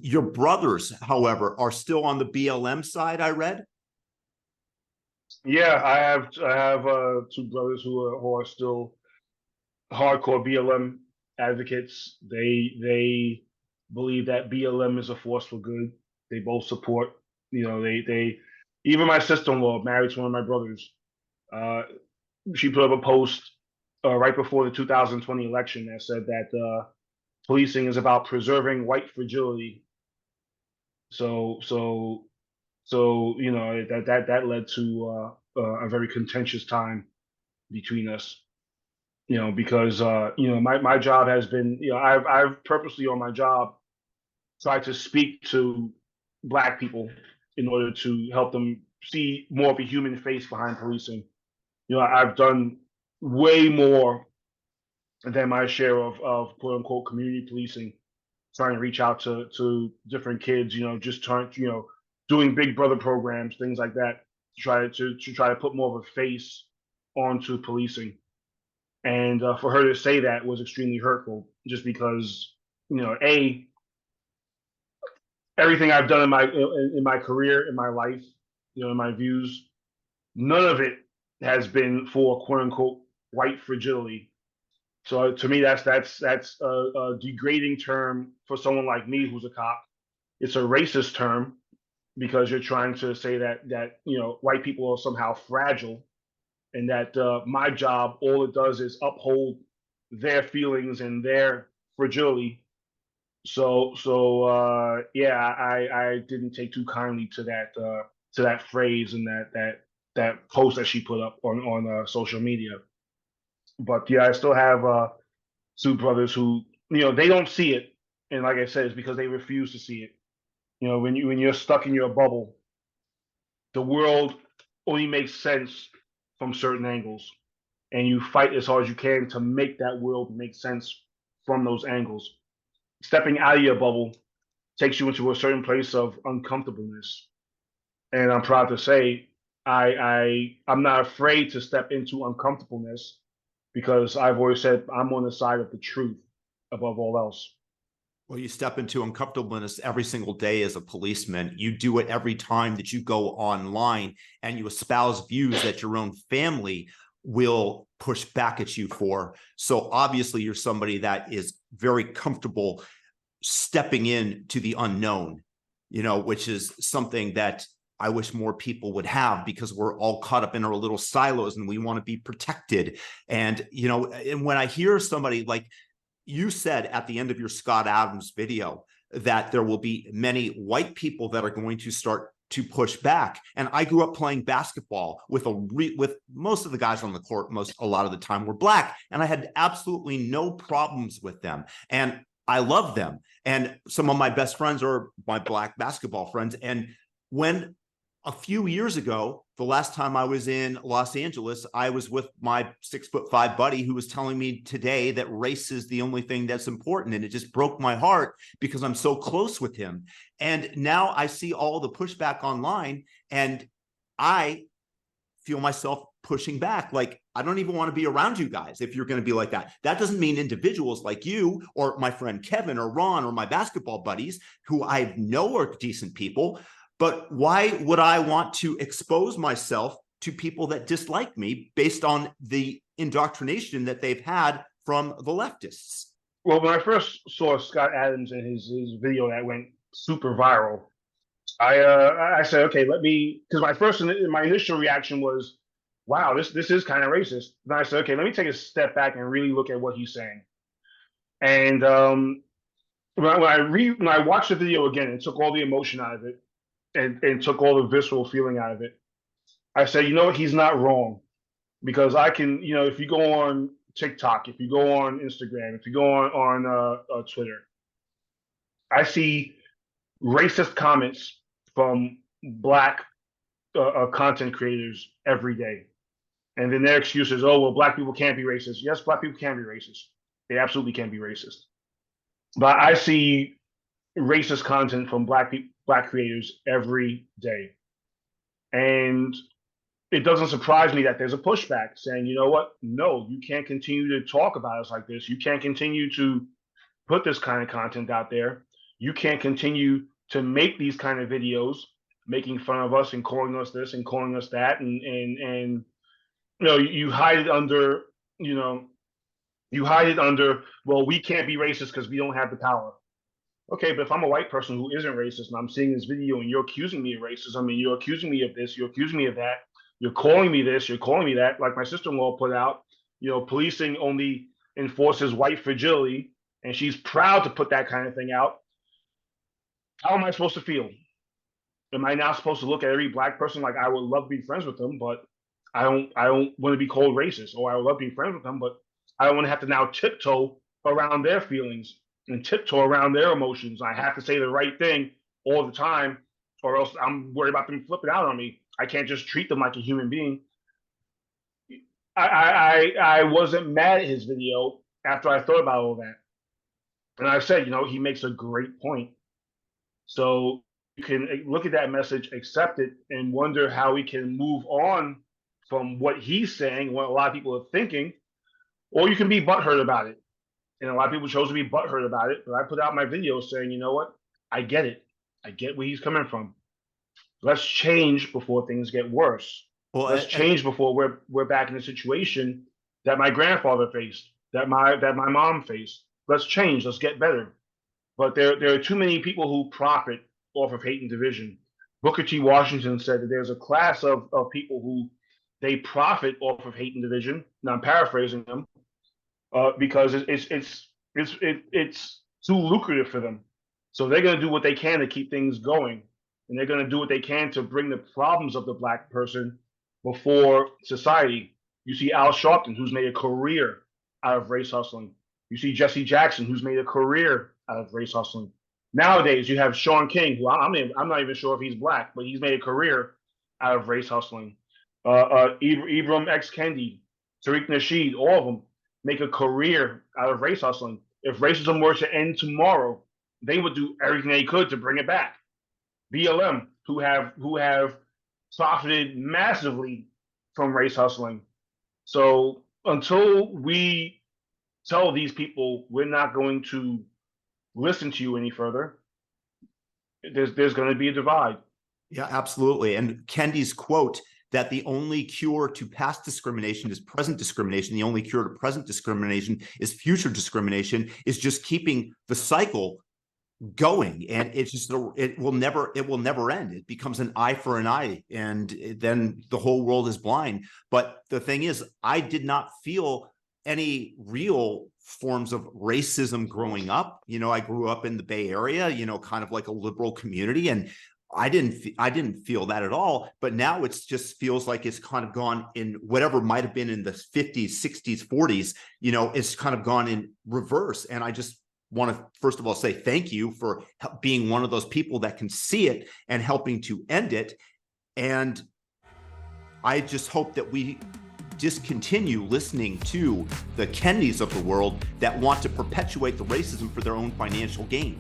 Your brothers, however, are still on the BLM side, I read. Yeah, I have two brothers who are still hardcore BLM advocates. They believe that BLM is a force for good. They both support. They even my sister-in-law, married to one of my brothers. Uh, she put up a post right before the 2020 election that said that policing is about preserving white fragility. So that led to a very contentious time between us. Because my job has been, I've purposely on my job tried to speak to Black people in order to help them see more of a human face behind policing. I've done way more than my share of quote unquote community policing, trying to reach out to different kids, just trying, doing Big Brother programs, things like that, to try to put more of a face onto policing. And for her to say that was extremely hurtful, just because a everything I've done in my career, in my life, in my views, none of it has been for quote unquote white fragility. So to me, that's a degrading term for someone like me who's a cop. It's a racist term because you're trying to say that white people are somehow fragile, and that my job, all it does is uphold their feelings and their fragility. So yeah, I didn't take too kindly to that phrase and that post that she put up on social media. But yeah, I still have two brothers who they don't see it, and like I said, it's because they refuse to see it. When you're stuck in your bubble, the world only makes sense from certain angles, and you fight as hard as you can to make that world make sense from those angles. Stepping out of your bubble takes you into a certain place of uncomfortableness, and I'm proud to say I'm not afraid to step into uncomfortableness because I've always said I'm on the side of the truth above all else. Well, you step into uncomfortableness every single day as a policeman. You do it every time that you go online and you espouse views that your own family will push back at you for. So obviously you're somebody that is very comfortable stepping into the unknown, which is something that I wish more people would have, because we're all caught up in our little silos and we want to be protected. And, and when I hear somebody like you said at the end of your Scott Adams video that there will be many white people that are going to start to push back. And I grew up playing basketball with most of the guys on the court, a lot of the time were Black, and I had absolutely no problems with them. And I love them. And some of my best friends are my Black basketball friends. And when a few years ago, the last time I was in Los Angeles, I was with my 6'5" buddy who was telling me today that race is the only thing that's important. And it just broke my heart because I'm so close with him. And now I see all the pushback online and I feel myself pushing back. Like, I don't even want to be around you guys if you're going to be like that. That doesn't mean individuals like you or my friend Kevin or Ron or my basketball buddies who I know are decent people. But why would I want to expose myself to people that dislike me based on the indoctrination that they've had from the leftists? Well, when I first saw Scott Adams and his video that went super viral, I said, okay, because my initial reaction was, wow, this is kind of racist. And I said, okay, let me take a step back and really look at what he's saying. And when I watched the video again and took all the emotion out of it, and took all the visceral feeling out of it, I said, you know what, he's not wrong. Because I can, if you go on TikTok, if you go on Instagram, if you go on Twitter, I see racist comments from Black content creators every day. And then their excuse is, oh, well, Black people can't be racist. Yes, Black people can be racist. They absolutely can be racist. But I see racist content from Black creators every day. And it doesn't surprise me that there's a pushback saying, you know what? No, you can't continue to talk about us like this. You can't continue to put this kind of content out there. You can't continue to make these kind of videos, making fun of us and calling us this and calling us that, and you hide it under, well, we can't be racist because we don't have the power. Okay, but if I'm a white person who isn't racist and I'm seeing this video and you're accusing me of racism and you're accusing me of this, you're accusing me of that, you're calling me this, you're calling me that, like my sister-in-law put out, policing only enforces white fragility, and she's proud to put that kind of thing out. How am I supposed to feel? Am I now supposed to look at every black person like I would love to be friends with them, but I don't want to be called racist, or I would love to be friends with them, but I don't want to have to now tiptoe around their feelings and tiptoe around their emotions. I have to say the right thing all the time, or else I'm worried about them flipping out on me. I can't just treat them like a human being. I wasn't mad at his video after I thought about all that. And I said, he makes a great point. So you can look at that message, accept it, and wonder how we can move on from what he's saying, what a lot of people are thinking, or you can be butthurt about it. And a lot of people chose to be butthurt about it. But I put out my video saying, you know what? I get it. I get where he's coming from. Let's change before things get worse. Well, Let's change before we're back in a situation that my grandfather faced, that my mom faced. Let's change. Let's get better. But there are too many people who profit off of hate and division. Booker T. Washington said that there's a class of people who they profit off of hate and division. Now I'm paraphrasing them, because it's too lucrative for them. So they're going to do what they can to keep things going, and they're going to do what they can to bring the problems of the black person before society. You see Al Sharpton, who's made a career out of race hustling. You see Jesse Jackson, who's made a career out of race hustling. Nowadays, you have Sean King, who I'm not even sure if he's black, but he's made a career out of race hustling. Ibrim Kendi, Tariq Nasheed, all of them make a career out of race hustling. If racism were to end tomorrow, they would do everything they could to bring it back. BLM, who have profited massively from race hustling. So until we tell these people we're not going to listen to you any further, there's going to be a divide. Yeah, absolutely. And Kendi's quote that the only cure to past discrimination is present discrimination, the only cure to present discrimination is future discrimination, is just keeping the cycle going. And it's just, it will never end. It becomes an eye for an eye, and then the whole world is blind. But the thing is, I did not feel any real forms of racism growing up. I grew up in the Bay Area, kind of like a liberal community, and I didn't feel that at all. But now it's just feels like it's kind of gone in whatever might have been in the 50s, 60s, 40s, it's kind of gone in reverse. And I just want to, first of all, say thank you for being one of those people that can see it and helping to end it. And I just hope that we discontinue listening to the Kendis of the world that want to perpetuate the racism for their own financial gain.